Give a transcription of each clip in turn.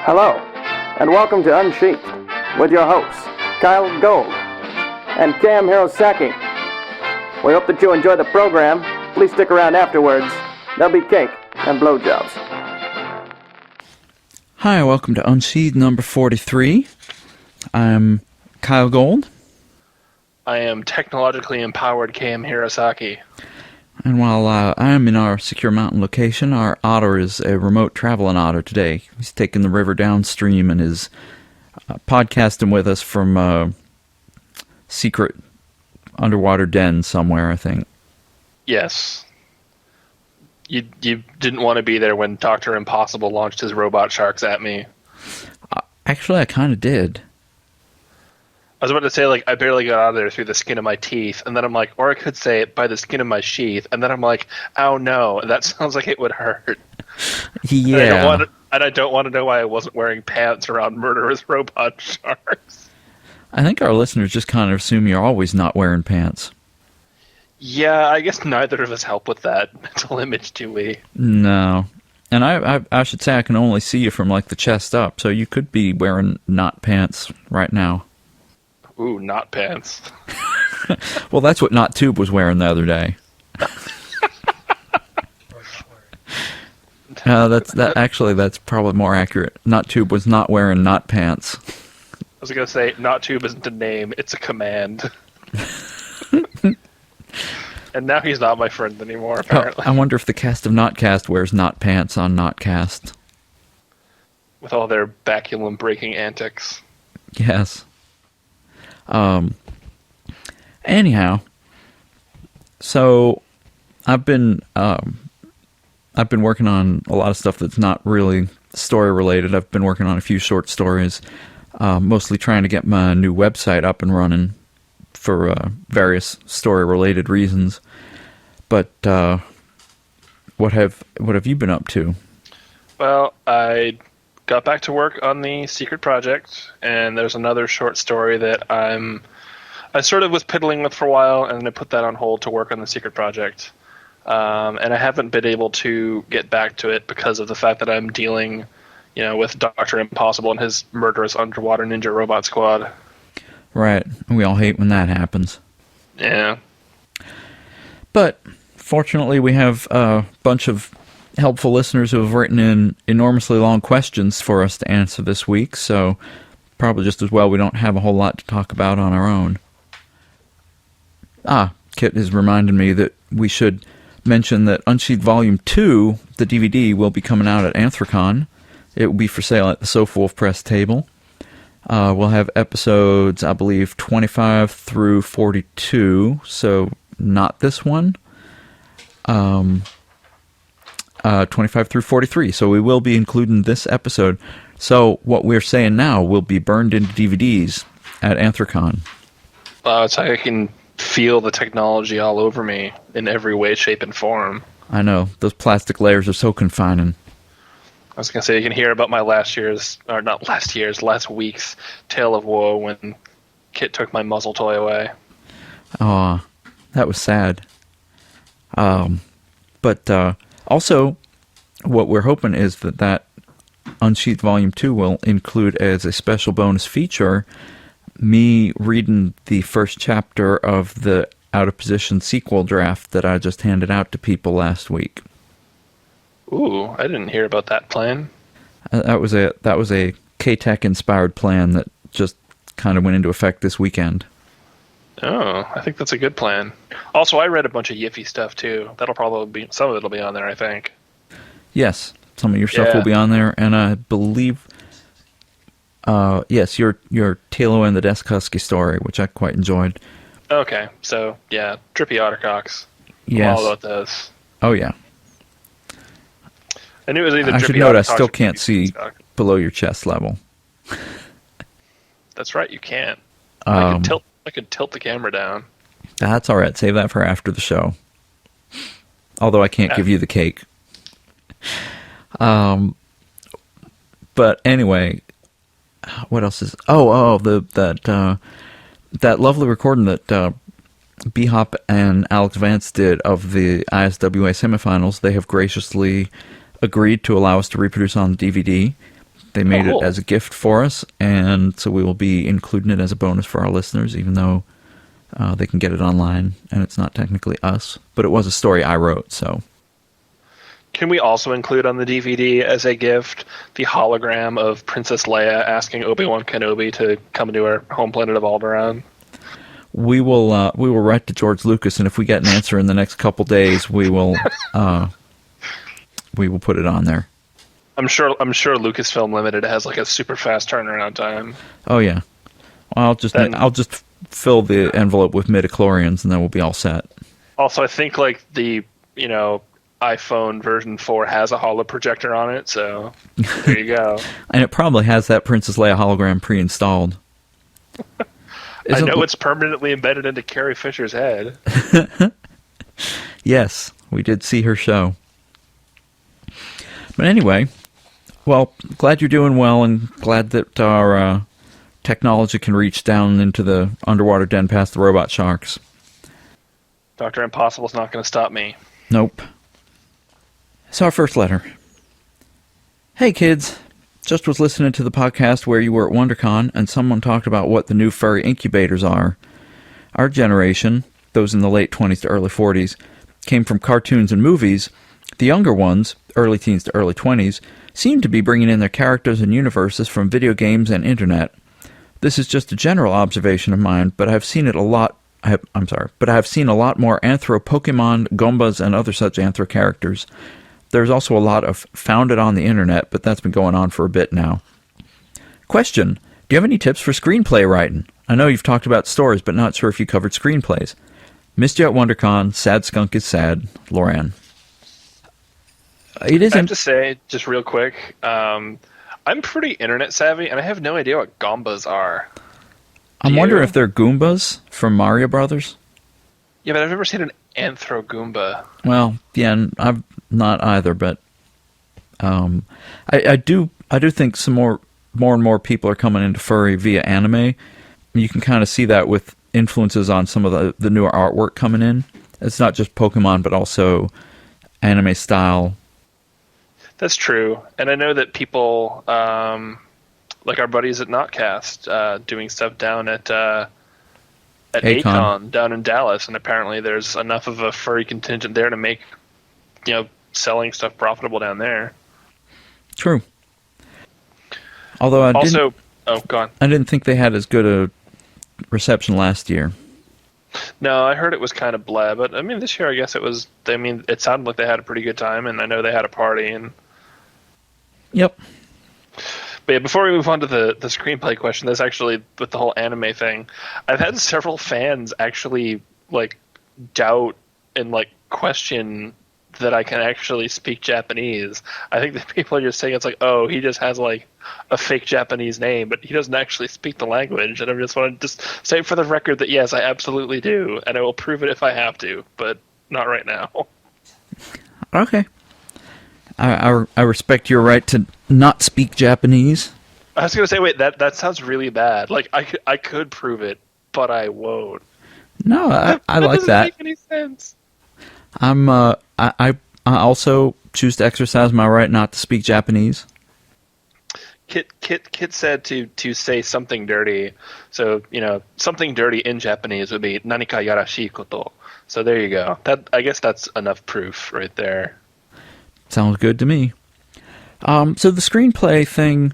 Hello, and welcome to Unsheathed with your hosts, Kyell and K.M. We hope that you enjoy the program. Please stick around afterwards. There'll be cake and blowjobs. Hi, welcome to Unsheathed number 43. I'm Kyell. I am technologically empowered K.M. Hirosaki. And while I am in our secure mountain location, our otter is a remote traveling otter today. He's taking the river downstream and is podcasting with us from a secret underwater den somewhere, I think. Yes. You didn't want to be there when Dr. Impossible launched his robot sharks at me. Actually, I kind of did. I was about to say, I barely got out of there through the skin of my teeth, and then I'm like, or I could say it by the skin of my sheath, and then I'm like, oh no, that sounds like it would hurt. Yeah. And I don't want to know why I wasn't wearing pants around murderous robot sharks. I think our listeners just kind of assume you're always not wearing pants. Yeah, I guess neither of us help with that mental image, do we? No. And I should say I can only see you from, the chest up, so you could be wearing not pants right now. Ooh, not pants. Well, that's what Not Tube was wearing the other day. That's probably more accurate. Not Tube was not wearing not pants. I was going to say, Not Tube isn't a name, it's a command. And now he's not my friend anymore, apparently. I wonder if the cast of Notcast wears not pants on Notcast. With all their baculum-breaking antics. Yes. Anyhow, so I've been working on a lot of stuff that's not really story related. I've been working on a few short stories, mostly trying to get my new website up and running for various story related reasons. But what have you been up to? Well, I got back to work on the secret project, and there's another short story that I sort of was piddling with for a while, and I put that on hold to work on the secret project. And I haven't been able to get back to it because of the fact that I'm dealing, with Dr. Impossible and his murderous underwater ninja robot squad. Right. We all hate when that happens. Yeah. But fortunately, we have a bunch of helpful listeners who have written in enormously long questions for us to answer this week, so probably just as well we don't have a whole lot to talk about on our own. Kit has reminded me that we should mention that Unsheathed Volume 2, the DVD, will be coming out at Anthrocon. It will be for sale at the Sofa Wolf Press table. We'll have episodes, I believe, 25 through 42, so not this one. 25 through 43, so we will be including this episode. So what we're saying now will be burned into DVDs at Anthrocon. It's like I can feel the technology all over me in every way, shape, and form. I know, those plastic layers are so confining. I was going to say, you can hear about my last week's tale of woe when Kit took my muzzle toy away. Aw, that was sad. But also, what we're hoping is that Unsheathed Volume 2 will include as a special bonus feature me reading the first chapter of the Out of Position sequel draft that I just handed out to people last week. Ooh, I didn't hear about that plan. That was a K-Tech inspired plan that just kind of went into effect this weekend. Oh, I think that's a good plan. Also, I read a bunch of Yiffy stuff too. That'll probably be some of it'll be on there, I think. Yes, some of your stuff will be on there, and I believe, yes, your Talo and the Desk Husky story, which I quite enjoyed. Okay, so yeah, Drippy Ottercocks. Yes. I'm all about those. Oh yeah. I knew it was either. I Drippy should note I Ottercocks still or can't Drippy see Ottercock. below your chest level. That's right, you can't. I could tilt the camera down. That's all right. Save that for after the show. Although I can't give you the cake. But anyway, what else is? That lovely recording that B-Hop and Alex Vance did of the ISWA semifinals. They have graciously agreed to allow us to reproduce on DVD. They made cool. it as a gift for us, and so we will be including it as a bonus for our listeners, even though they can get it online, and it's not technically us. But it was a story I wrote, so... Can we also include on the DVD as a gift the hologram of Princess Leia asking Obi-Wan Kenobi to come to our home planet of Alderaan? We will write to George Lucas, and if we get an answer in the next couple days, we will put it on there. I'm sure Lucasfilm Limited has like a super fast turnaround time. Oh yeah, I'll just fill the envelope with midichlorians, and then we'll be all set. Also, I think like the iPhone version 4 has a holo projector on it, so there you go. And it probably has that Princess Leia hologram pre-installed. I know it's permanently embedded into Carrie Fisher's head. Yes, we did see her show. But anyway, well, glad you're doing well, and glad that our technology can reach down into the underwater den past the robot sharks. Dr. Impossible's not going to stop me. Nope. So our first letter. Hey kids, just was listening to the podcast where you were at WonderCon and someone talked about what the new furry incubators are. Our generation, those in the late 20s to early 40s, came from cartoons and movies. The younger ones, early teens to early 20s, seem to be bringing in their characters and universes from video games and internet. This is just a general observation of mine, but I've seen it a lot. But I have seen a lot more Anthro Pokemon, Goombas, and other such Anthro characters. There's also a lot of found it on the internet, but that's been going on for a bit now. Question: do you have any tips for screenplay writing? I know you've talked about stories, but not sure if you covered screenplays. Missed you at WonderCon. Sad skunk is sad. Loran. It isn't. I have to say, just real quick, I'm pretty internet savvy, and I have no idea what Goombas are. I'm wondering if they're Goombas from Mario Brothers. Yeah, but I've never seen an Anthro Goomba. Well, yeah, I've not either, but I do think some more and more people are coming into furry via anime. You can kind of see that with influences on some of the newer artwork coming in. It's not just Pokemon, but also anime style. That's true, and I know that people, like our buddies at Notcast, doing stuff down at A-Kon down in Dallas, and apparently there's enough of a furry contingent there to make, selling stuff profitable down there. True. Although I go on. I didn't think they had as good a reception last year. No, I heard it was kind of blah, but I mean this year I guess it was. I mean, it sounded like they had a pretty good time, and I know they had a party. And yep. But yeah, before we move on to the screenplay question, there's actually, with the whole anime thing, I've had several fans actually doubt and question that I can actually speak Japanese. I think that people are just saying it's oh, he just has a fake Japanese name, but he doesn't actually speak the language. And I just want to say for the record that yes, I absolutely do, and I will prove it if I have to, but not right now. Okay. I respect your right to not speak Japanese. I was gonna say, wait, that sounds really bad. I could prove it, but I won't. No, I like that. Doesn't make any sense. I also choose to exercise my right not to speak Japanese. Kit said to say something dirty. So, something dirty in Japanese would be nanika yarashii koto. So there you go. I guess that's enough proof right there. Sounds good to me. So the screenplay thing,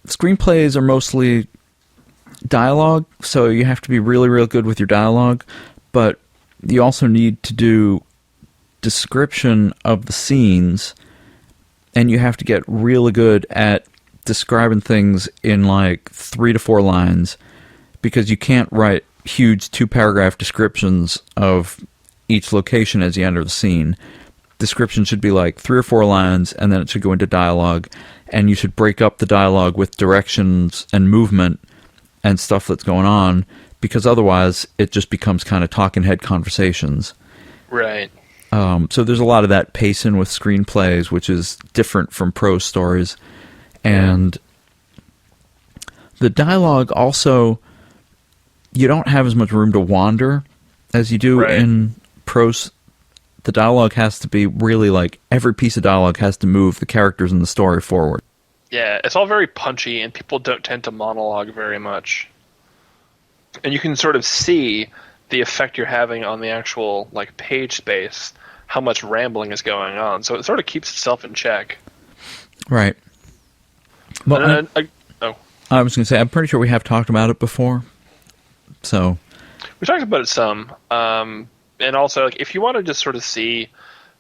screenplays are mostly dialogue, so you have to be really, real good with your dialogue, but you also need to do description of the scenes, and you have to get really good at describing things in 3 to 4 lines, because you can't write huge 2-paragraph descriptions of each location as you enter the scene. Description should be 3 or 4 lines, and then it should go into dialogue, and you should break up the dialogue with directions and movement and stuff that's going on, because otherwise it just becomes kind of talking head conversations. Right. So there's a lot of that pacing with screenplays, which is different from prose stories. And the dialogue also, you don't have as much room to wander as you do in prose. The dialogue has to be really every piece of dialogue has to move the characters in the story forward. Yeah, it's all very punchy, and people don't tend to monologue very much. And you can sort of see the effect you're having on the actual like page space, how much rambling is going on. So it sort of keeps itself in check. Right. Well, I was going to say, I'm pretty sure we have talked about it before. So we talked about it some, and also like if you want to just sort of see,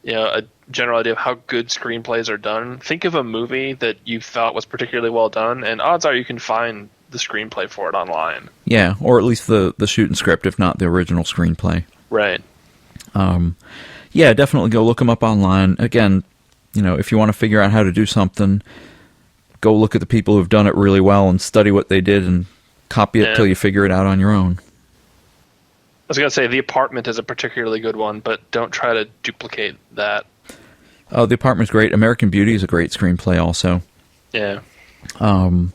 a general idea of how good screenplays are done, think of a movie that you thought was particularly well done, and odds are you can find the screenplay for it online. Yeah, or at least the shooting script, if not the original screenplay. Right. Yeah, definitely go look them up online. Again, if you want to figure out how to do something, go look at the people who've done it really well and study what they did and copy it till you figure it out on your own. I was going to say The Apartment is a particularly good one, but don't try to duplicate that. Oh, The Apartment's great. American Beauty is a great screenplay also. Yeah. Trying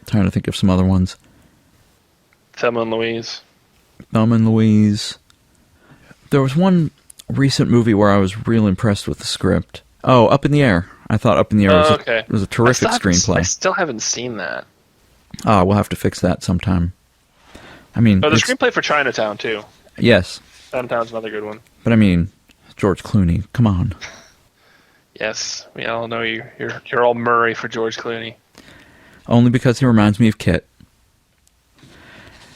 to think of some other ones. Thelma and Louise. Thelma and Louise. There was one recent movie where I was real impressed with the script. Oh, Up in the Air. I thought Up in the Air was a terrific screenplay. I still haven't seen that. We'll have to fix that sometime. I mean, the screenplay for Chinatown too. Yes. Chinatown's another good one. But I mean, George Clooney, come on. Yes, we all know you're all Murray for George Clooney. Only because he reminds me of Kit.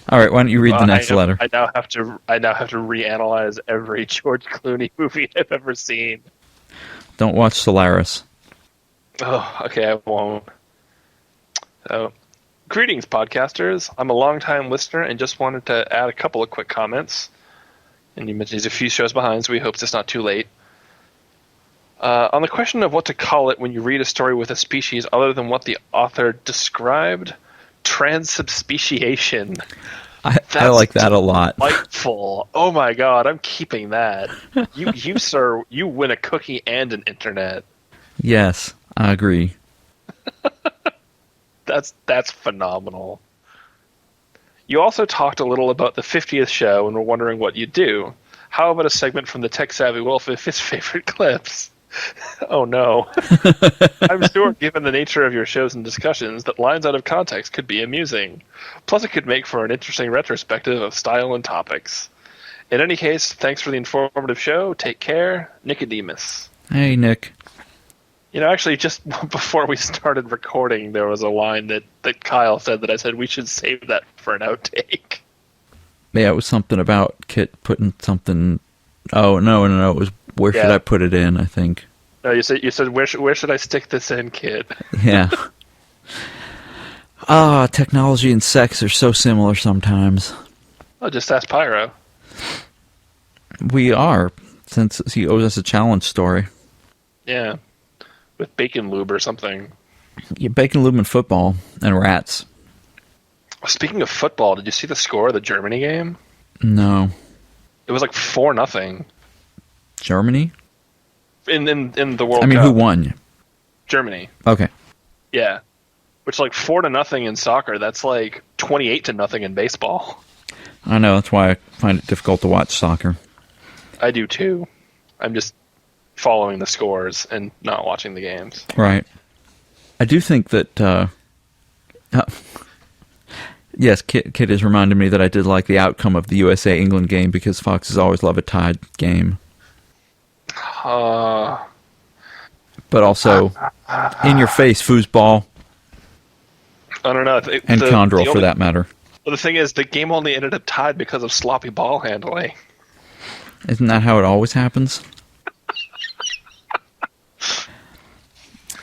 All right, why don't you read the next letter? I now have to reanalyze every George Clooney movie I've ever seen. Don't watch Solaris. Oh, okay, I won't. So, greetings, podcasters. I'm a long-time listener and just wanted to add a couple of quick comments. And you mentioned he's a few shows behind, so we hope it's not too late. On the question of what to call it when you read a story with a species other than what the author described, transubspeciation. I like that a lot. Delightful. Oh my god, I'm keeping that. You sir, you win a cookie and an internet. Yes, I agree. That's phenomenal. You also talked a little about the 50th show and were wondering what you'd do. How about a segment from the Tech Savvy Wolf of his favorite clips? Oh no. I'm sure, given the nature of your shows and discussions, that lines out of context could be amusing. Plus, it could make for an interesting retrospective of style and topics. In any case, thanks for the informative show. Take care. Nicodemus. Hey, Nick. Actually, just before we started recording, there was a line that Kyle said that I said we should save that for an outtake. Yeah, it was something about Kit putting something... Oh, no, it was where should I put it in, I think. No, you said where should I stick this in, Kit? Yeah. Technology and sex are so similar sometimes. Oh, just ask Pyro. We are, since he owes us a challenge story. Yeah. With bacon lube or something. Yeah, bacon lube and football and rats. Speaking of football, did you see the score of the Germany game? No. It was like 4-0. Germany? In the World Cup. I mean, who won? Germany. Okay. Yeah. Which, like, 4-0 in soccer, that's like 28-0 in baseball. I know, that's why I find it difficult to watch soccer. I do too. I'm just following the scores and not watching the games. Right. I do think that, yes, Kit has reminded me that I did like the outcome of the USA-England game because Foxes always love a tied game. But also, in your face, foosball. I don't know. And Condrel, for that matter. Well, the thing is, the game only ended up tied because of sloppy ball handling. Isn't that how it always happens?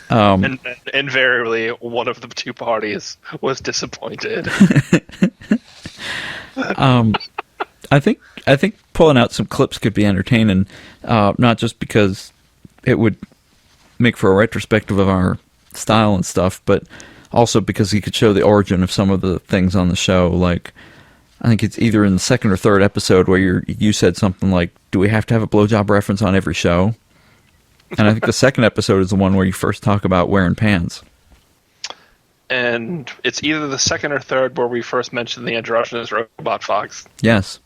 And invariably, one of the two parties was disappointed. I think pulling out some clips could be entertaining, not just because it would make for a retrospective of our style and stuff, but also because he could show the origin of some of the things on the show. Like, I think it's either in the second or third episode where you said something like, "Do we have to have a blowjob reference on every show?" And I think the second episode is the one where you first talk about wearing pants. And it's either the second or third where we first mentioned the androgynous robot fox. Yes.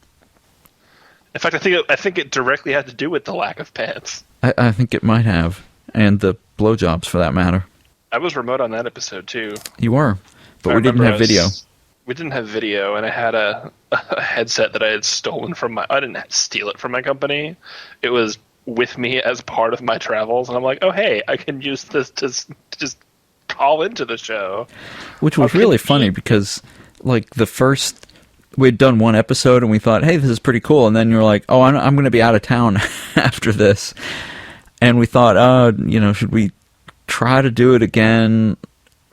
In fact, I think it directly had to do with the lack of pants. I think it might have, and the blowjobs for that matter. I was remote on that episode too. You were, but I we didn't remember have video. We didn't have video, and I had a headset that I had stolen from I didn't steal it from my company. It was with me as part of my travels, and I'm like, oh hey, I can use this to just call into the show. Which was really funny because, like, we'd done one episode and we thought, hey, this is pretty cool, and then you're like, oh, I'm going to be out of town after this, and we thought, should we try to do it again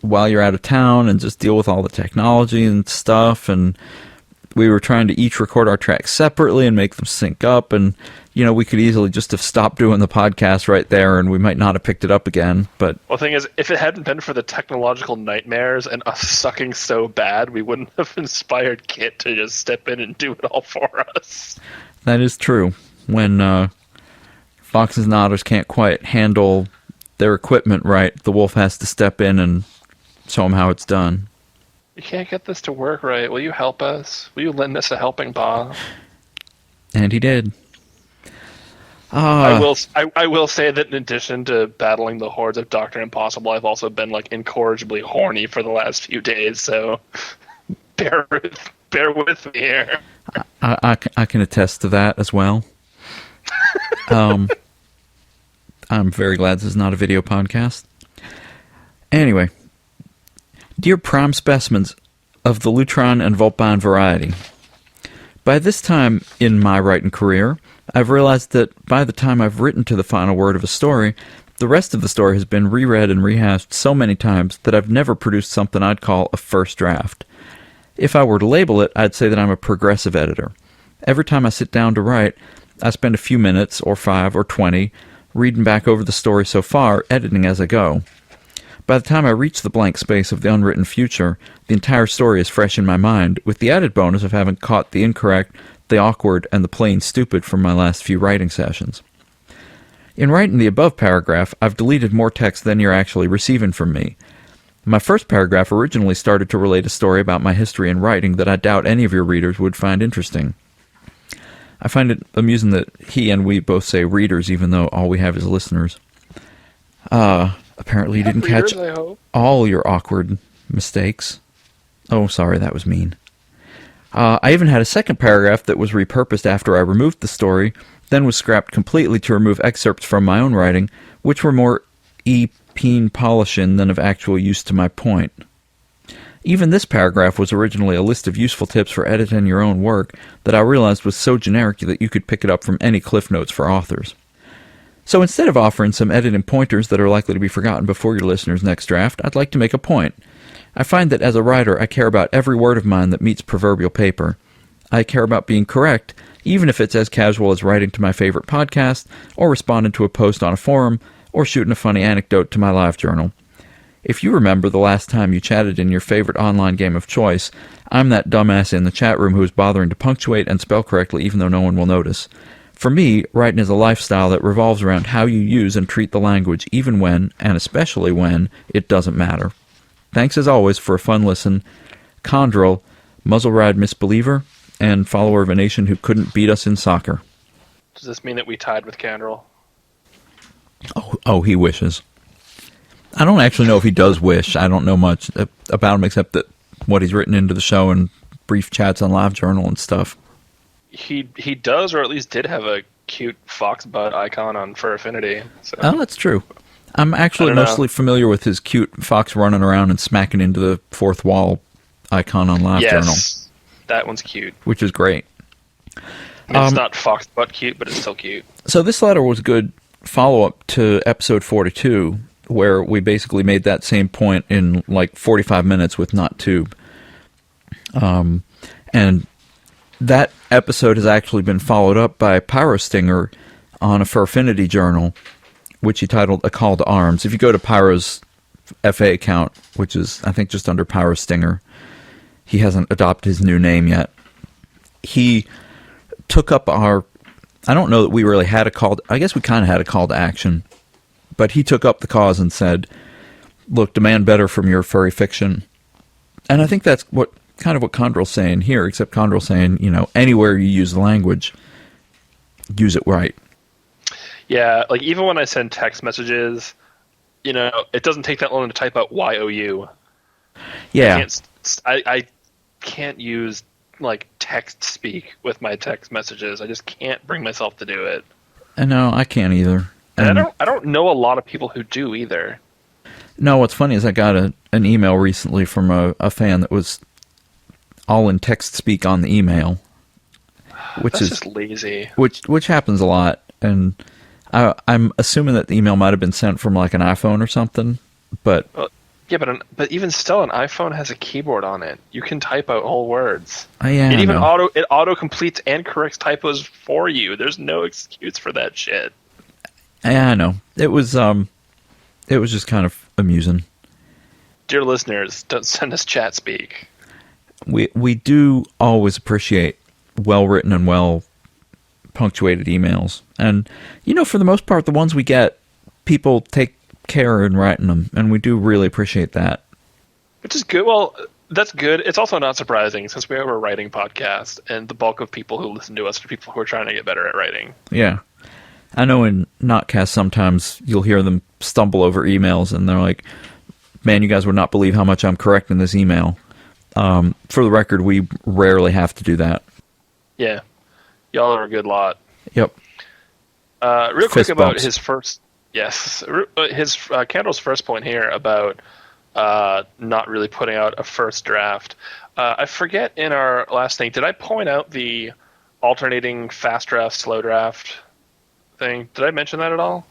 while you're out of town and just deal with all the technology and stuff? And we were trying to each record our tracks separately and make them sync up, and we could easily just have stopped doing the podcast right there and we might not have picked it up again. But well, the thing is, if it hadn't been for the technological nightmares and us sucking so bad, we wouldn't have inspired Kit to just step in and do it all for us. that is true. When foxes and otters can't quite handle their equipment right, the wolf has to step in and show them how it's done. You can't get this to work right. Will you help us? Will you lend us a helping paw? And he did. I will say that in addition to battling the hordes of Dr. Impossible, I've also been incorrigibly horny for the last few days, so bear with me here. I can attest to that as well. I'm very glad this is not a video podcast. Anyway, dear prime specimens of the Lutron and Vulpine variety, by this time in my writing career, I've realized that by the time I've written to the final word of a story, the rest of the story has been reread and rehashed so many times that I've never produced something I'd call a first draft. If I were to label it, I'd say that I'm a progressive editor. Every time I sit down to write, I spend a few minutes, or 5 or 20, reading back over the story so far, editing as I go. By the time I reach the blank space of the unwritten future, the entire story is fresh in my mind, with the added bonus of having caught the incorrect, the awkward, and the plain stupid from my last few writing sessions. In writing the above paragraph, I've deleted more text than you're actually receiving from me. My first paragraph originally started to relate a story about my history in writing that I doubt any of your readers would find interesting. I find it amusing that he and we both say readers, even though all we have is listeners. Apparently you didn't catch all your awkward mistakes. Oh, sorry, that was mean. I even had a second paragraph that was repurposed after I removed the story, then was scrapped completely to remove excerpts from my own writing, which were more peen polishing than of actual use to my point. Even this paragraph was originally a list of useful tips for editing your own work that I realized was so generic that you could pick it up from any Cliff Notes for authors. So instead of offering some editing pointers that are likely to be forgotten before your listener's next draft, I'd like to make a point. I find that as a writer, I care about every word of mine that meets proverbial paper. I care about being correct, even if it's as casual as writing to my favorite podcast, or responding to a post on a forum, or shooting a funny anecdote to my live journal. If you remember the last time you chatted in your favorite online game of choice, I'm that dumbass in the chat room who is bothering to punctuate and spell correctly even though no one will notice. For me, writing is a lifestyle that revolves around how you use and treat the language, even when, and especially when, it doesn't matter. Thanks as always for a fun listen. Condrel, muzzle ride misbeliever, and follower of a nation who couldn't beat us in soccer. Does this mean that we tied with Candrel? Oh, he wishes. I don't actually know if he does wish. I don't know much about him except that what he's written into the show and brief chats on LiveJournal and stuff. He does, or at least did, have a cute fox butt icon on Fur Affinity. So. Oh, that's true. I'm actually mostly familiar with his cute fox running around and smacking into the fourth wall icon on LiveJournal. Yes, that one's cute. Which is great. It's not fox butt cute, but it's still cute. So this letter was a good follow-up to episode 42, where we basically made that same point in 45 minutes with Not Tube. And that episode has actually been followed up by Pyro Stinger on a Furfinity journal, which he titled A Call to Arms. If you go to Pyro's FA account, which is, I think, just under Pyro Stinger, he hasn't adopted his new name yet. He took up our... I don't know that we really had a call... I guess we kind of had a call to action. But he took up the cause and said, look, demand better from your furry fiction. And I think that's kind of what Condrel's saying here, except Condrel's saying, anywhere you use the language, use it right. Yeah, even when I send text messages, it doesn't take that long to type out YOU. Yeah. I can't use like text speak with my text messages. I just can't bring myself to do it. No, I can't either. And I don't know a lot of people who do either. No, what's funny is I got an email recently from a fan that was all in text speak on the email, which That's is just lazy. Which happens a lot, and I'm assuming that the email might have been sent from like an iPhone or something, but Yeah, but even still, an iPhone has a keyboard on it. You can type out whole words. yeah, It even no. auto completes and corrects typos for you. There's no excuse for that shit. Yeah, I know. It was just kind of amusing. Dear listeners, don't send us chat speak. We do always appreciate well written and well punctuated emails, and for the most part, the ones we get, people take care in writing them, and we do really appreciate that. Which is good. Well, that's good. It's also not surprising since we have a writing podcast, and the bulk of people who listen to us are people who are trying to get better at writing. Yeah. I know in Notcast sometimes you'll hear them stumble over emails, and they're like, man, you guys would not believe how much I'm correcting this email. For the record, we rarely have to do that. Yeah. Y'all are a good lot. Yep. Real quick Fist about bumps. his first... Yes. His Candle's first point here about not really putting out a first draft. I forget in our last thing, did I point out the alternating fast draft, slow draft thing? Did I mention that at all?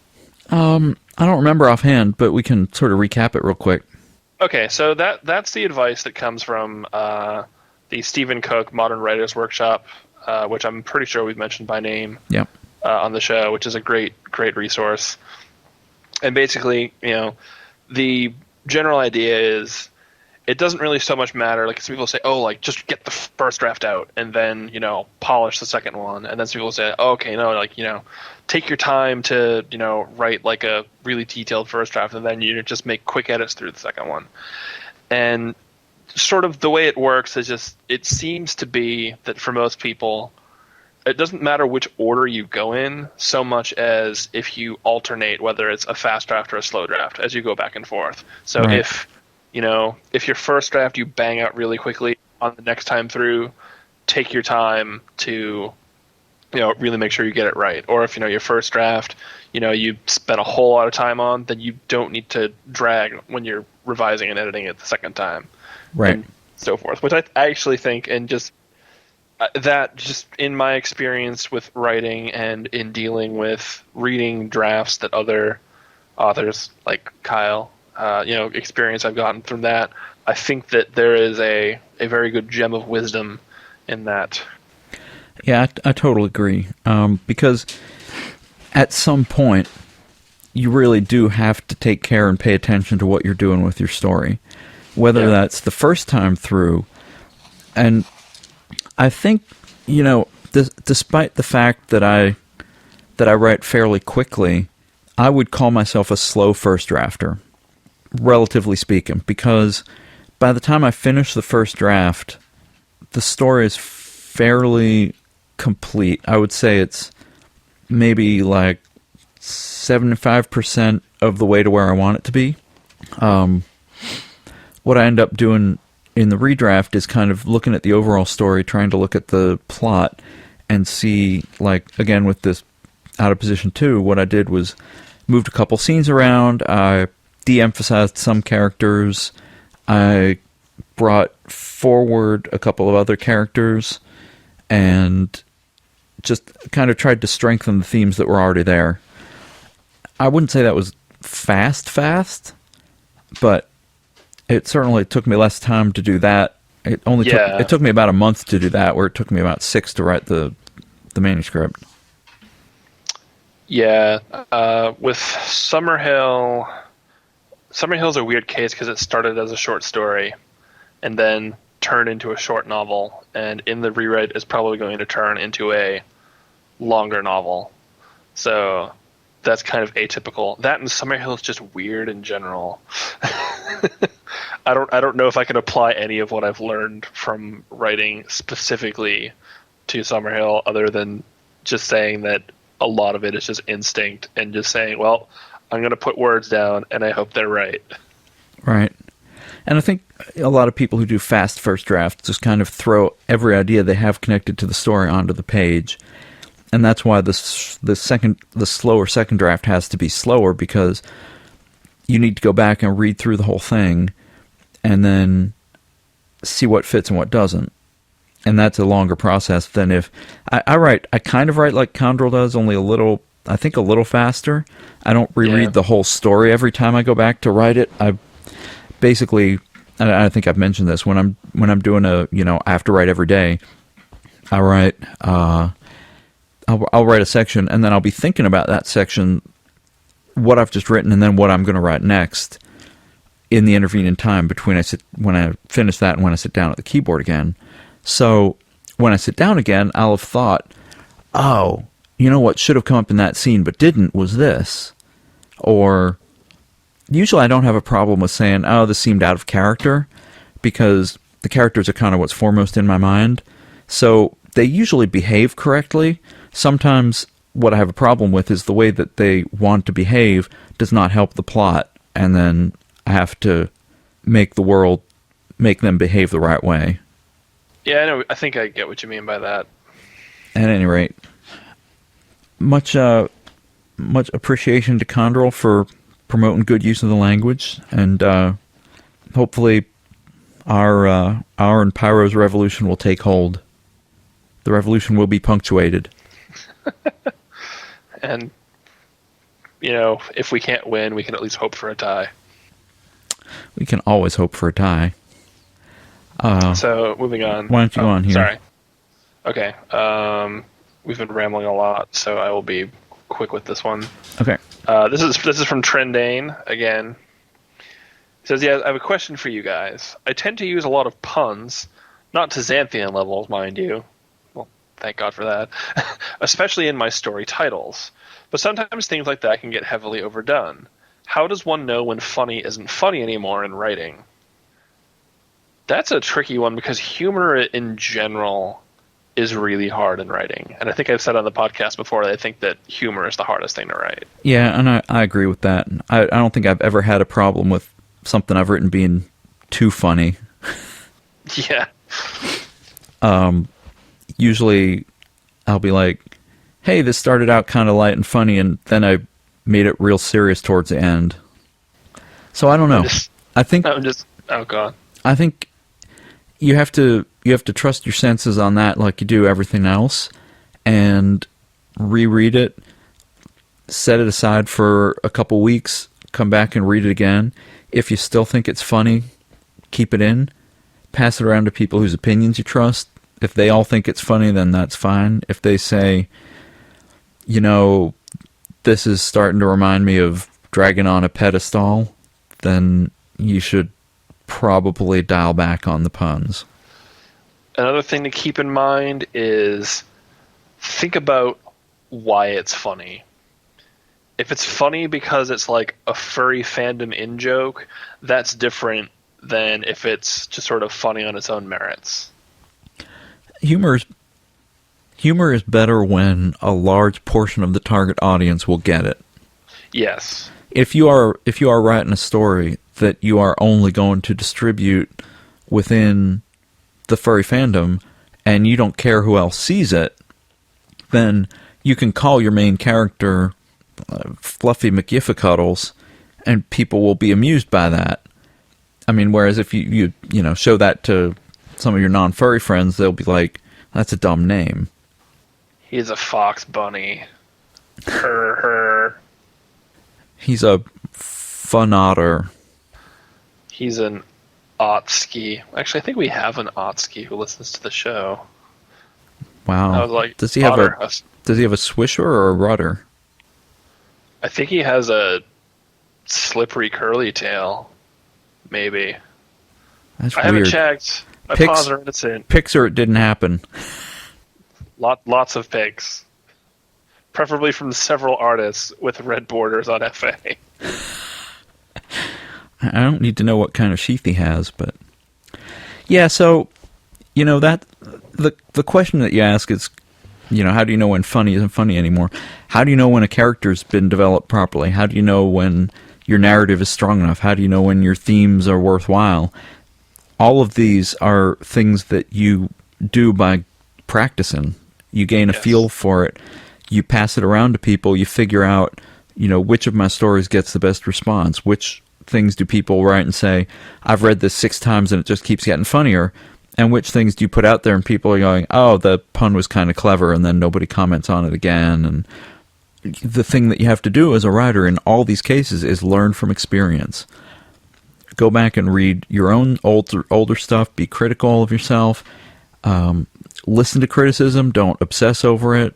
I don't remember offhand, but we can sort of recap it real quick. Okay, so that's the advice that comes from the Stephen Cook Modern Writers Workshop, which I'm pretty sure we've mentioned by name Yep. on the show, which is a great resource. And basically, the general idea is it doesn't really so much matter. Like some people say, oh, like just get the first draft out and then, polish the second one. And then some people say, oh, okay, no, like, take your time to, write like a really detailed first draft and then you just make quick edits through the second one. And sort of the way it works is just, it seems to be that for most people, it doesn't matter which order you go in so much as if you alternate, whether it's a fast draft or a slow draft, as you go back and forth. So Right. if your first draft you bang out really quickly, on the next time through, take your time to, really make sure you get it right. Or if, your first draft, you spent a whole lot of time on, then you don't need to drag when you're revising and editing it the second time. Right. And so forth, which I actually think, and just that just in my experience with writing and in dealing with reading drafts that other authors like Kyell, experience I've gotten from that, I think that there is a very good gem of wisdom in that. Yeah, I totally agree. Because at some point, you really do have to take care and pay attention to what you're doing with your story. Whether that's the first time through. And I think, despite the fact that I write fairly quickly, I would call myself a slow first drafter, relatively speaking, because by the time I finish the first draft, the story is fairly complete. I would say it's maybe like 75% of the way to where I want it to be. What I end up doing in the redraft is kind of looking at the overall story, trying to look at the plot and see, like, again, with this Out of Position 2, what I did was moved a couple scenes around, I de-emphasized some characters, I brought forward a couple of other characters, and just kind of tried to strengthen the themes that were already there. I wouldn't say that was fast, but it certainly took me less time to do that. It took me about a month to do that, where it took me about 6 to write the manuscript. Yeah, with Summerhill's a weird case because it started as a short story and then turned into a short novel, and in the rewrite is probably going to turn into a longer novel. So that's kind of atypical. That and Summerhill is just weird in general. I don't know if I can apply any of what I've learned from writing specifically to Summerhill, other than just saying that a lot of it is just instinct and just saying, well, I'm going to put words down, and I hope they're right. Right. And I think a lot of people who do fast first drafts just kind of throw every idea they have connected to the story onto the page. And that's why the slower second draft has to be slower, because you need to go back and read through the whole thing and then see what fits and what doesn't. And that's a longer process than if I kind of write like Condrel does, only a little faster. I don't reread the whole story every time I go back to write it. I basically, I think I've mentioned this, when I'm doing I have to write every day, I write, I'll write a section, and then I'll be thinking about that section, what I've just written, and then what I'm going to write next in the intervening time between when I finish that and when I sit down at the keyboard again. So when I sit down again, I'll have thought, oh, what should have come up in that scene but didn't was this. Or usually I don't have a problem with saying, oh, this seemed out of character, because the characters are kind of what's foremost in my mind. So they usually behave correctly. Sometimes what I have a problem with is the way that they want to behave does not help the plot, and then I have to make them behave the right way. Yeah, I know. I think I get what you mean by that. At any rate, much appreciation to Condrel for promoting good use of the language, and hopefully our and Pyro's revolution will take hold. The revolution will be punctuated. And, if we can't win, we can at least hope for a tie. We can always hope for a tie. So, moving on. Why don't you go on here? Sorry. Okay. We've been rambling a lot, so I will be quick with this one. Okay. This is from Trendane again. It says, I have a question for you guys. I tend to use a lot of puns, not to Xanthian levels, mind you. Well, thank God for that. Especially in my story titles. But sometimes things like that can get heavily overdone. How does one know when funny isn't funny anymore in writing? That's a tricky one, because humor in general is really hard in writing. And I think I've said on the podcast before that I think that humor is the hardest thing to write. Yeah, and I agree with that. I don't think I've ever had a problem with something I've written being too funny. Yeah. Usually I'll be like, hey, this started out kind of light and funny, and then I made it real serious towards the end. So I don't know. Oh God. I think you have to trust your senses on that, like you do everything else, and reread it, set it aside for a couple weeks, come back and read it again. If you still think it's funny, keep it in, pass it around to people whose opinions you trust. If they all think it's funny, then that's fine. If they say, this is starting to remind me of Dragon on a Pedestal, then you should probably dial back on the puns. Another thing to keep in mind is think about why it's funny. If it's funny because it's like a furry fandom in-joke, that's different than if it's just sort of funny on its own merits. Humor is better when a large portion of the target audience will get it. Yes. If you are writing a story that you are only going to distribute within the furry fandom, and you don't care who else sees it, then you can call your main character Fluffy McYiffacuddles, and people will be amused by that. I mean, whereas if you show that to some of your non-furry friends, they'll be like, that's a dumb name. He's a fox bunny. Her. He's a fun otter. He's an Otski. Actually, I think we have an Otski who listens to the show. Wow. I was like, does he have a swisher or a rudder? I think he has a slippery curly tail. Maybe. That's I weird. haven't checked. My paws are innocent. Pics or it didn't happen. Lots of pics. Preferably from several artists with red borders on FA. I don't need to know what kind of sheath he has, but yeah. So, that the question that you ask is How do you know when funny isn't funny anymore? How do you know when a character's been developed properly? How do you know when your narrative is strong enough? How do you know when your themes are worthwhile? All of these are things that you do by practicing. You gain a feel for it. You pass it around to people. You figure out, which of my stories gets the best response. Which things do people write and say, I've read this 6 times and it just keeps getting funnier? And which things do you put out there and people are going, oh, the pun was kind of clever, and then nobody comments on it again. And the thing that you have to do as a writer in all these cases is learn from experience. Go back and read your own older stuff. Be critical of yourself. Listen to criticism. Don't obsess over it.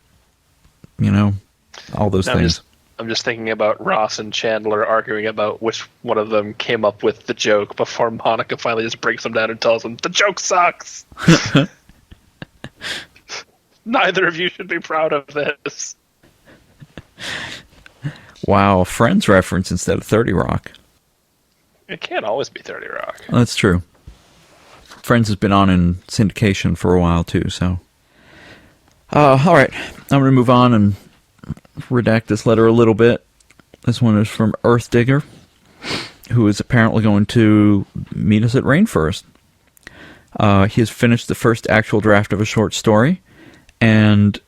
All those things. I'm just thinking about Ross and Chandler arguing about which one of them came up with the joke before Monica finally just breaks them down and tells them, the joke sucks! Neither of you should be proud of this. Wow, Friends reference instead of 30 Rock. It can't always be 30 Rock. That's true. Friends has been on in syndication for a while, too, so... all right, I'm going to move on and redact this letter a little bit. This one is from Earth Digger, who is apparently going to meet us at Rainforest. He has finished the first actual draft of a short story, and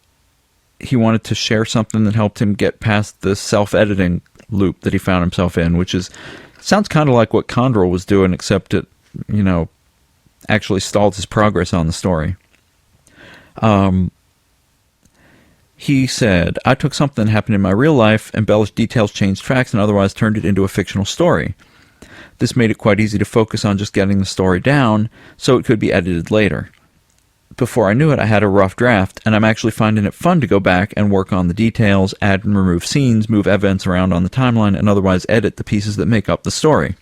he wanted to share something that helped him get past the self-editing loop that he found himself in, which sounds kind of like what Condrel was doing, except it, actually stalled his progress on the story. He said, I took something that happened in my real life, embellished details, changed facts, and otherwise turned it into a fictional story. This made it quite easy to focus on just getting the story down, so it could be edited later. Before I knew it, I had a rough draft, and I'm actually finding it fun to go back and work on the details, add and remove scenes, move events around on the timeline, and otherwise edit the pieces that make up the story.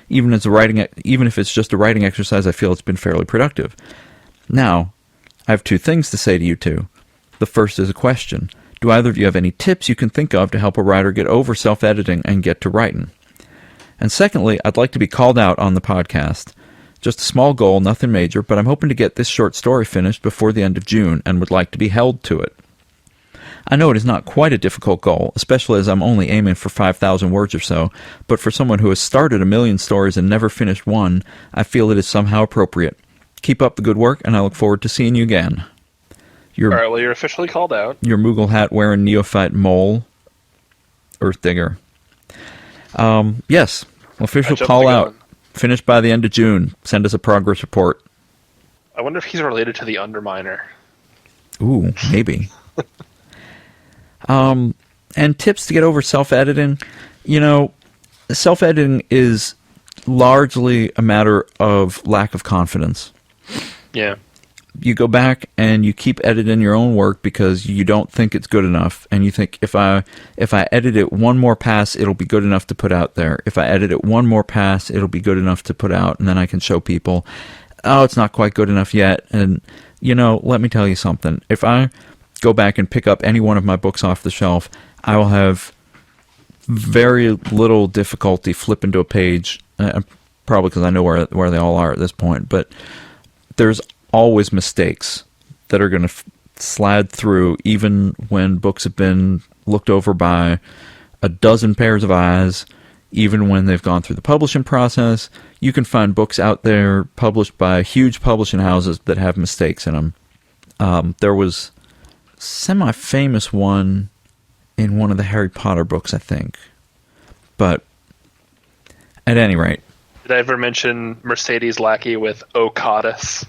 Even if it's just a writing exercise, I feel it's been fairly productive. Now, I have 2 things to say to you two. The first is a question. Do either of you have any tips you can think of to help a writer get over self-editing and get to writing? And secondly, I'd like to be called out on the podcast. Just a small goal, nothing major, but I'm hoping to get this short story finished before the end of June and would like to be held to it. I know it is not quite a difficult goal, especially as I'm only aiming for 5,000 words or so, but for someone who has started a million stories and never finished one, I feel it is somehow appropriate. Keep up the good work, and I look forward to seeing you again. All right, well, you're officially called out. Your Moogle hat wearing neophyte mole, Earth Digger. Yes, official call out. Finished by the end of June. Send us a progress report. I wonder if he's related to the Underminer. Ooh, maybe. And tips to get over self-editing. Self-editing is largely a matter of lack of confidence. Yeah. You go back and you keep editing your own work because you don't think it's good enough, and you think if I edit it one more pass, it'll be good enough to put out there. If I edit it one more pass, it'll be good enough to put out, and then I can show people, oh, it's not quite good enough yet. And let me tell you something. If I go back and pick up any one of my books off the shelf, I will have very little difficulty flipping to a page, probably because I know where they all are at this point, but there's always mistakes that are going to slide through even when books have been looked over by a dozen pairs of eyes, even when they've gone through the publishing process. You can find books out there published by huge publishing houses that have mistakes in them. There was a semi-famous one in one of the Harry Potter books, I think. But at any rate. Did I ever mention Mercedes Lackey with O Codis?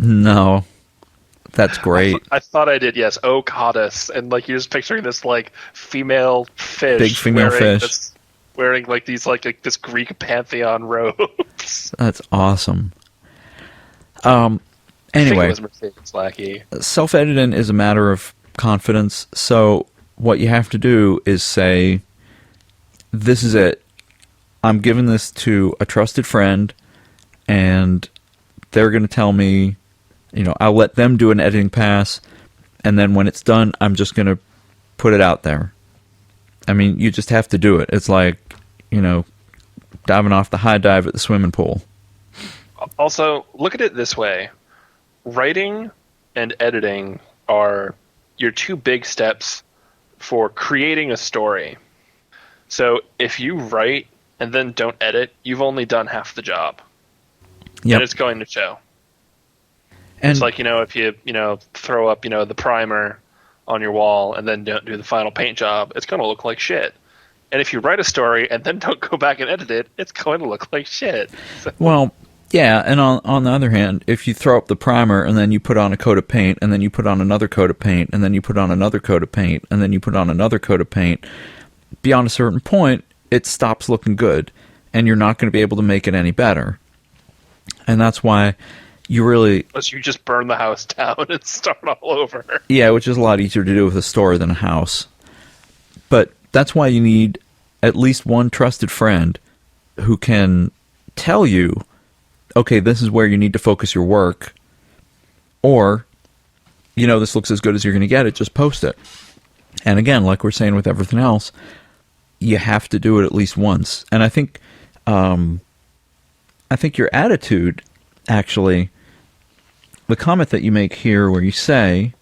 No. That's great. I thought I did, yes. O Codis. And you're just picturing this female fish. Big female fish. Wearing these this Greek pantheon robes. That's awesome. I think Anyway, it was Mercedes Lackey. Self-editing is a matter of confidence, so what you have to do is say, this is it. I'm giving this to a trusted friend, and they're going to tell me, I'll let them do an editing pass, and then when it's done, I'm just going to put it out there. I mean, you just have to do it. It's like, diving off the high dive at the swimming pool. Also, look at it this way. Writing and editing are your two big steps for creating a story. So if you write and then don't edit, you've only done half the job. Yep. And it's going to show. And It's like, if you, throw up, the primer on your wall and then don't do the final paint job, it's going to look like shit. And if you write a story and then don't go back and edit it, it's going to look like shit. So. Well, yeah, and on the other hand, if you throw up the primer and then you put on a coat of paint and then you put on another coat of paint and then you put on another coat of paint and then you put on another coat of paint, beyond a certain point, it stops looking good and you're not going to be able to make it any better. And that's why you really... Unless you just burn the house down and start all over. Yeah, which is a lot easier to do with a story than a house. But that's why you need at least one trusted friend who can tell you, okay, this is where you need to focus your work, or, this looks as good as you're going to get it, just post it. And again, like we're saying with everything else, you have to do it at least once. And I think your attitude, actually, the comment that you make here where you say,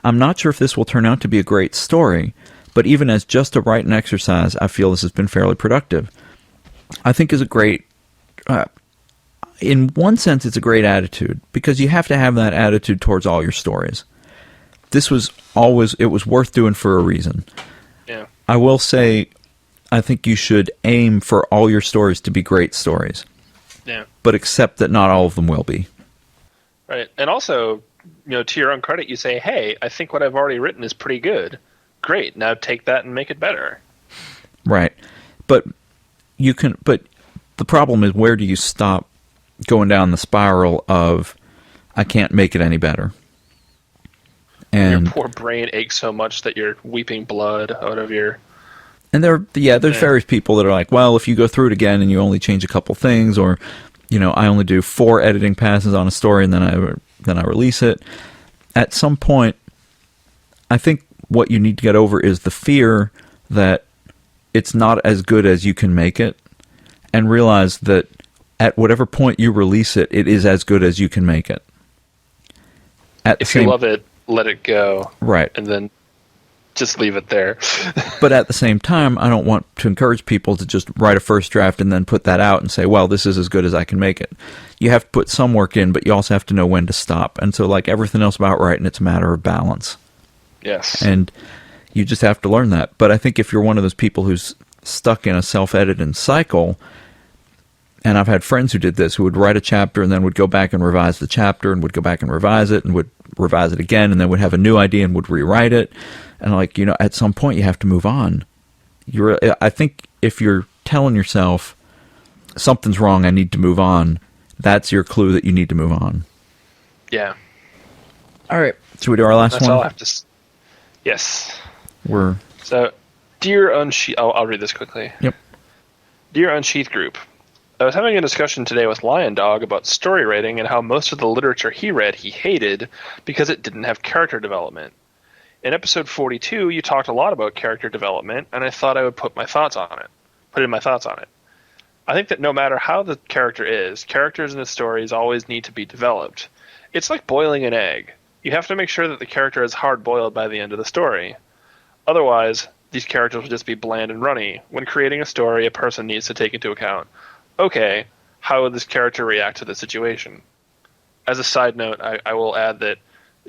I'm not sure if this will turn out to be a great story, but even as just a writing exercise, I feel this has been fairly productive, I think is a great... in one sense, it's a great attitude, because you have to have that attitude towards all your stories. This was it was worth doing for a reason. Yeah. I will say, I think you should aim for all your stories to be great stories. Yeah. But accept that not all of them will be. Right. And also, to your own credit, you say, hey, I think what I've already written is pretty good. Great. Now take that and make it better. Right. But the problem is, where do you stop going down the spiral of, I can't make it any better? And your poor brain aches so much that you're weeping blood out of your... And there's various people that are like, well, if you go through it again and you only change a couple things, or, I only do 4 editing passes on a story and then I release it. At some point, I think what you need to get over is the fear that it's not as good as you can make it, and realize that at whatever point you release it, it is as good as you can make it. If you love it, let it go. Right. And then just leave it there. But at the same time, I don't want to encourage people to just write a first draft and then put that out and say, well, this is as good as I can make it. You have to put some work in, but you also have to know when to stop. And so, like everything else about writing, it's a matter of balance. Yes. And you just have to learn that. But I think if you're one of those people who's stuck in a self-editing cycle, and I've had friends who did this, who would write a chapter and then would go back and revise the chapter and would go back and revise it and would revise it again and then would have a new idea and would rewrite it. And at some point you have to move on. I think if you're telling yourself, something's wrong, I need to move on, that's your clue that you need to move on. Yeah. All right. Should we do our last one? That's all I have to... Yes. So, Dear Unsheathed... I'll read this quickly. Yep. Dear Unsheathed Group, I was having a discussion today with Lion Dog about story writing and how most of the literature he read he hated because it didn't have character development. In episode 42, you talked a lot about character development, and I thought I would put in my thoughts on it. I think that no matter how the character is, characters in the stories always need to be developed. It's like boiling an egg. You have to make sure that the character is hard-boiled by the end of the story. Otherwise, these characters will just be bland and runny. When creating a story, a person needs to take into account, okay, how would this character react to the situation? As a side note, I will add that,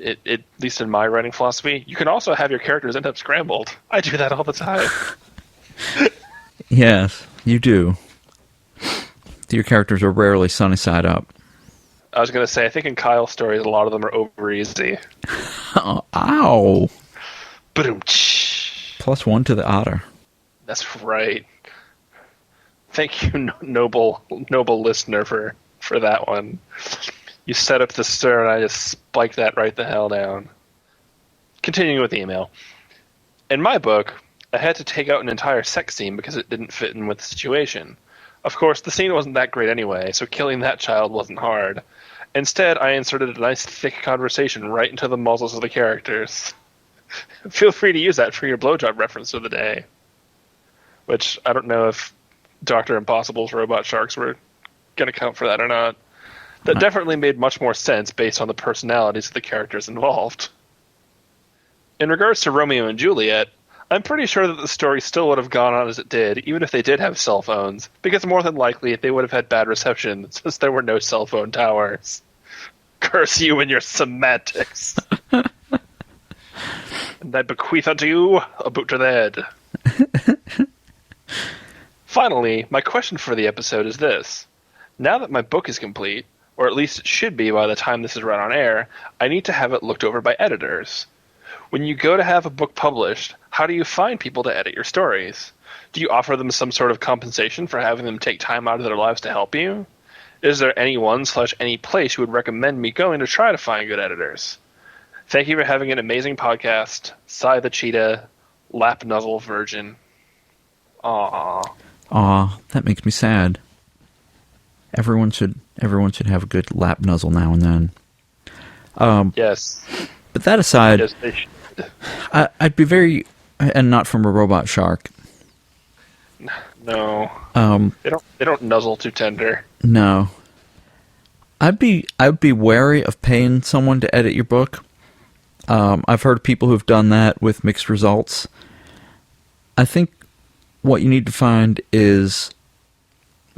at least in my writing philosophy, you can also have your characters end up scrambled. I do that all the time. Yes, you do. Your characters are rarely sunny side up. I was going to say, I think in Kyle's stories, a lot of them are over easy. Oh, ow. Boom. +1 to the otter. That's right. Thank you, noble listener, for that one. You set up the stir, and I just spiked that right the hell down. Continuing with the email. In my book, I had to take out an entire sex scene because it didn't fit in with the situation. Of course, the scene wasn't that great anyway, so killing that child wasn't hard. Instead, I inserted a nice thick conversation right into the muzzles of the characters. Feel free to use that for your blowjob reference of the day. Which, I don't know if Dr. Impossible's robot sharks were going to count for that or not. That definitely made much more sense based on the personalities of the characters involved. in regards to Romeo and Juliet, I'm pretty sure that the story still would have gone on as it did, even if they did have cell phones, because more than likely they would have had bad reception since there were no cell phone towers. Curse you and your semantics. And I bequeath unto you a boot to the head. Finally, my question for the episode is this. Now that my book is complete, or at least it should be by the time this is run on air, I need to have it looked over by editors. When you go to have a book published, how do you find people to edit your stories? Do you offer them some sort of compensation for having them take time out of their lives to help you? Is there anyone/any place you would recommend me going to try to find good editors? Thank you for having an amazing podcast. Sigh the Cheetah, Lap Nuzzle Virgin. Aww. Aw, that makes me sad. Everyone should have a good lap nuzzle now and then. Yes. But that aside, Yes, they should. I'd be very, and not from a robot shark. No. They don't nuzzle too tender. No. I'd be wary of paying someone to edit your book. I've heard of people who've done that with mixed results. I think what you need to find is,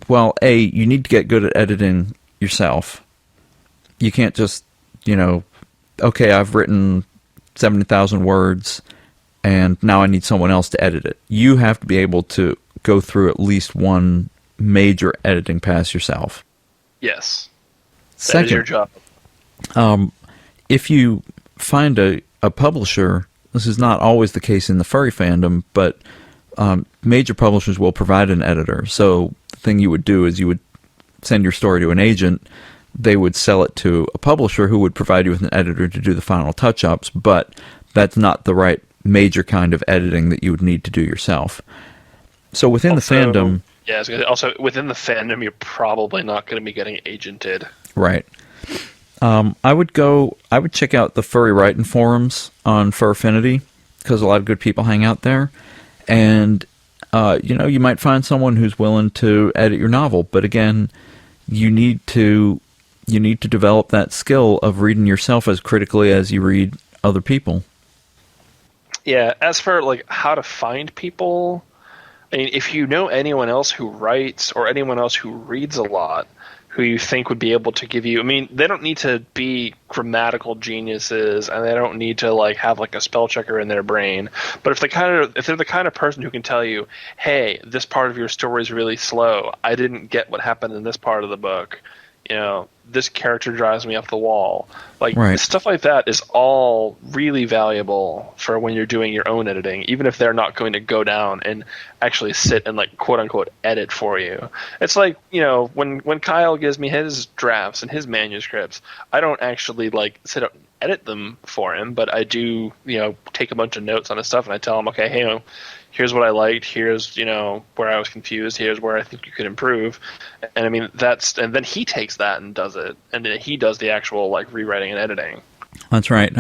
well, A, you need to get good at editing yourself. You can't just, okay, I've written 70,000 words, and now I need someone else to edit it. You have to be able to go through at least one major editing pass yourself. Yes. Second, that is your job. If you find a publisher, this is not always the case in the furry fandom, but major publishers will provide an editor. So the thing you would do is you would send your story to an agent. They would sell it to a publisher who would provide you with an editor to do the final touch-ups, but that's not the right major kind of editing that you would need to do yourself. So within the fandom... Yeah, also within the fandom, you're probably not going to be getting agented. Right. I would check out the furry writing forums on Furfinity, because a lot of good people hang out there. And, you might find someone who's willing to edit your novel. But again, you need to develop that skill of reading yourself as critically as you read other people. Yeah, as for how to find people, I mean, if you know anyone else who writes or anyone else who reads a lot, who you think would be able to give you, I mean, they don't need to be grammatical geniuses, and they don't need to have a spell checker in their brain. But if they're the kind of person who can tell you, hey, this part of your story is really slow, I didn't get what happened in this part of the book, this character drives me up the wall. Right. Stuff like that is all really valuable for when you're doing your own editing, even if they're not going to go down and actually sit and quote unquote edit for you. It's when Kyell gives me his drafts and his manuscripts, I don't actually sit up and edit them for him, but I do, take a bunch of notes on his stuff and I tell him, okay, hey, here's what I liked, here's, where I was confused, here's where I think you could improve. And I mean, and then he takes that and does it, and then he does the actual rewriting and editing. That's right.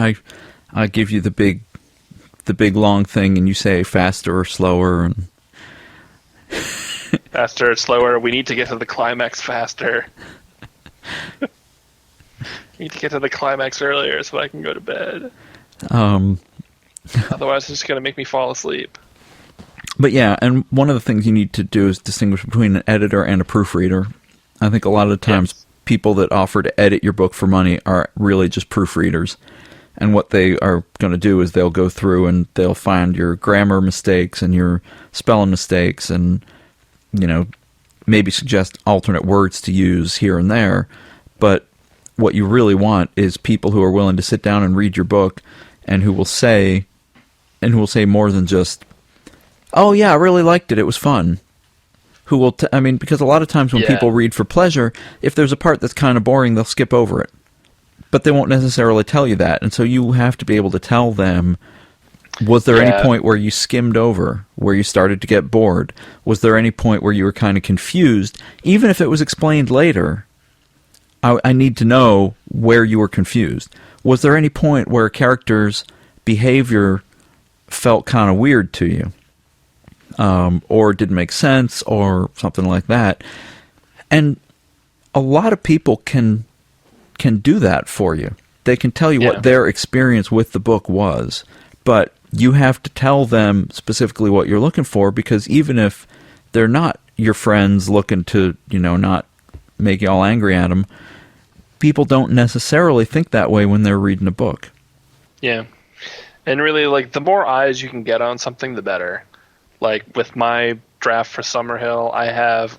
I give you the big long thing, and you say faster or slower, and faster or slower. We need to get to the climax faster. We need to get to the climax earlier so I can go to bed. Otherwise, it's just going to make me fall asleep. But yeah, and one of the things you need to do is distinguish between an editor and a proofreader. I think a lot of the times people that offer to edit your book for money are really just proofreaders. And what they are going to do is they'll go through and they'll find your grammar mistakes and your spelling mistakes and, maybe suggest alternate words to use here and there. But what you really want is people who are willing to sit down and read your book and who will say more than just, oh yeah, I really liked it, it was fun. Who will, because a lot of times when people read for pleasure, if there's a part that's kind of boring, they'll skip over it. But they won't necessarily tell you that, and so you have to be able to tell them, was there any point where you skimmed over, where you started to get bored? Was there any point where you were kind of confused? Even if it was explained later, I need to know where you were confused. Was there any point where a character's behavior felt kind of weird to you? Or didn't make sense, or something like that. And a lot of people can do that for you. They can tell you what their experience with the book was, but you have to tell them specifically what you're looking for, because even if they're not your friends looking to, not make you all angry at them, people don't necessarily think that way when they're reading a book. Yeah. And really, like, the more eyes you can get on something, the better. Like, with my draft for Summerhill, I have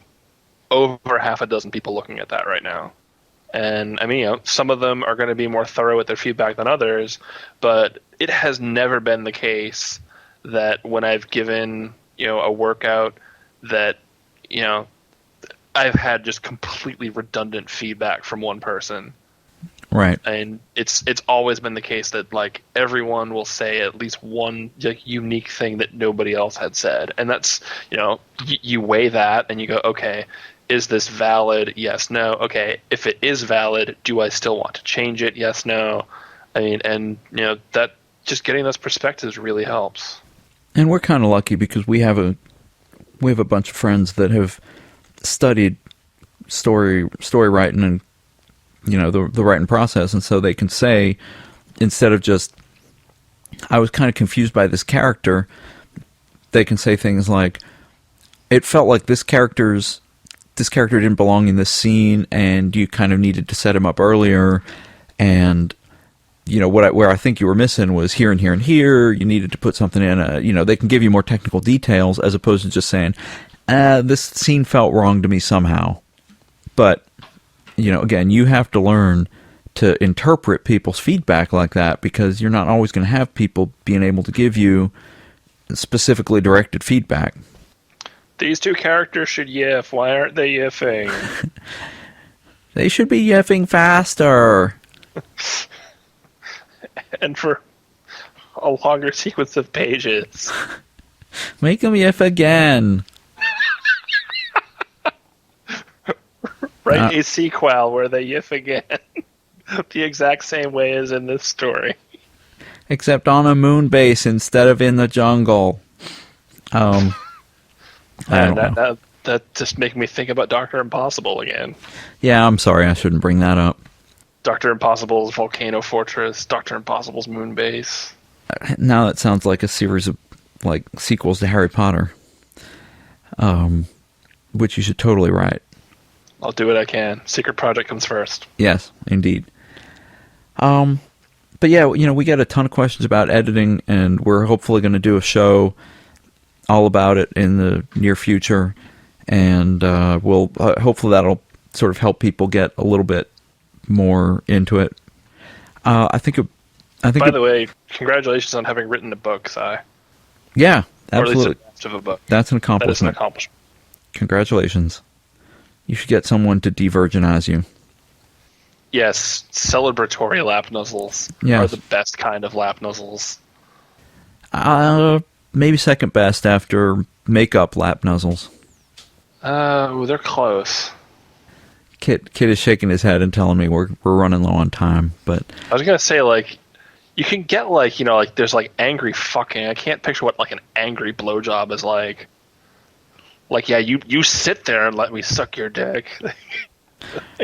over half a dozen people looking at that right now. And, I mean, some of them are going to be more thorough with their feedback than others, but it has never been the case that when I've given, a workout that, I've had just completely redundant feedback from one person. Right. And it's always been the case that, like, everyone will say at least one, like, unique thing that nobody else had said. And that's, you weigh that and you go, okay, is this valid? Yes, no. Okay, if it is valid, do I still want to change it? Yes, no. I mean, and, that just getting those perspectives really helps. And we're kind of lucky because we have a bunch of friends that have studied story writing and the writing process, and so they can say, instead of just, I was kind of confused by this character, they can say things like, it felt like this character didn't belong in this scene, and you kind of needed to set him up earlier, and where I think you were missing was here and here and here. You needed to put something in. They can give you more technical details as opposed to just saying, this scene felt wrong to me somehow. But again, you have to learn to interpret people's feedback like that, because you're not always going to have people being able to give you specifically directed feedback. These two characters should yiff. Why aren't they yiffing? They should be yiffing faster. And for a longer sequence of pages. Make them yiff again. Write a sequel where they yiff again. The exact same way as in this story. Except on a moon base instead of in the jungle. That just makes me think about Dr. Impossible again. Yeah, I'm sorry, I shouldn't bring that up. Dr. Impossible's Volcano Fortress, Dr. Impossible's Moon Base. Now that sounds like a series of sequels to Harry Potter, which you should totally write. I'll do what I can. Secret Project comes first. Yes, indeed. But yeah, we get a ton of questions about editing, and we're hopefully going to do a show all about it in the near future, and we'll hopefully that'll sort of help people get a little bit more into it. I think. By the way, congratulations on having written a book, Si. Yeah, absolutely. Or at least a draft of a book. That's an accomplishment. That is an accomplishment. Congratulations. You should get someone to de-virginize you. Yes, celebratory lap nuzzles are the best kind of lap nuzzles. Maybe second best after makeup lap nuzzles. They're close. Kit is shaking his head and telling me we're running low on time, but I was gonna say, you can get there's angry fucking. I can't picture what an angry blowjob is like. Yeah, you sit there and let me suck your dick.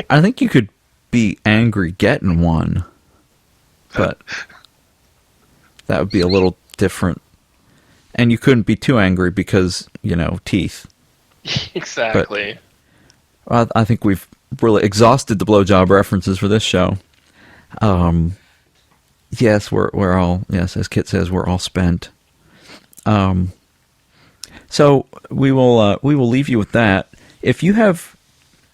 I think you could be angry getting one, but that would be a little different. And you couldn't be too angry because, teeth. Exactly. But I think we've really exhausted the blowjob references for this show. Yes, we're all, as Kit says, we're all spent. So we will leave you with that. If you have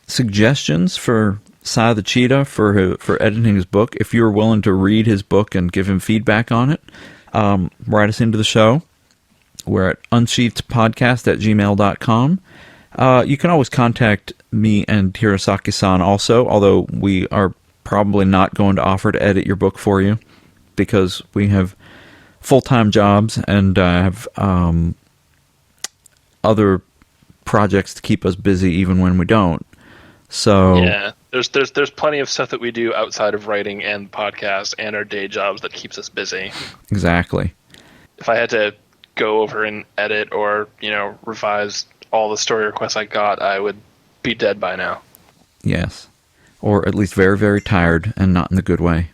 suggestions for Si the Cheetah for editing his book, if you're willing to read his book and give him feedback on it, write us into the show. We're at unsheathedpodcast@gmail.com. You can always contact me and Hirosaki-san also, although we are probably not going to offer to edit your book for you because we have full-time jobs and have other projects to keep us busy even when we don't. So yeah, there's plenty of stuff that we do outside of writing and podcast and our day jobs that keeps us busy. Exactly. If I had to go over and edit or revise all the story requests I got, I would be dead by now. Yes, or at least very, very tired and not in the good way.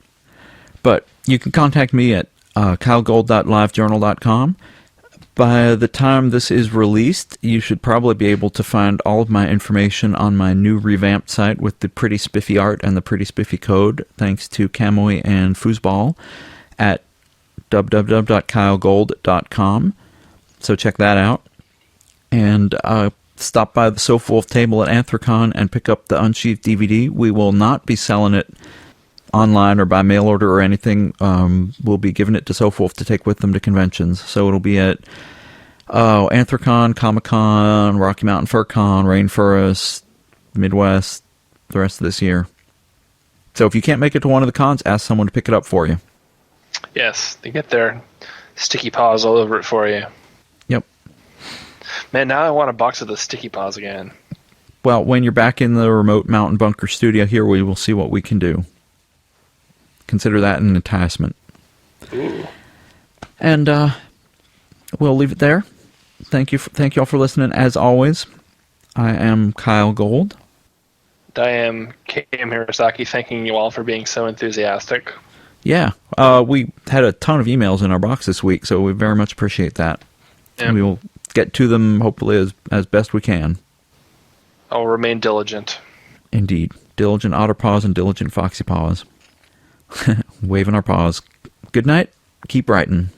But you can contact me at kylegold.livejournal.com. By the time this is released, you should probably be able to find all of my information on my new revamped site with the pretty spiffy art and the pretty spiffy code, thanks to Kamui and Foosball at www.kylegold.com. So check that out. And stop by the So Forth table at Anthrocon and pick up the Unsheathed DVD. We will not be selling it online or by mail order or anything. We'll be giving it to So Forth to take with them to conventions. So it'll be at Anthrocon, Comic-Con, Rocky Mountain FurCon, Rainforest, Midwest, the rest of this year. So if you can't make it to one of the cons, ask someone to pick it up for you. Yes, they get their sticky paws all over it for you. Yep. Man, now I want a box of the sticky paws again. Well, when you're back in the remote mountain bunker studio here, we will see what we can do. Consider that an enticement. Ooh. And we'll leave it there. Thank you all for listening. As always, I am Kyell Gold. I am K.M. Hirosaki, thanking you all for being so enthusiastic. Yeah, we had a ton of emails in our box this week, so we very much appreciate that. Yeah. We will get to them, hopefully, as best we can. I'll remain diligent. Indeed. Diligent otter paws and diligent foxy paws. Waving our paws. Good night. Keep writing.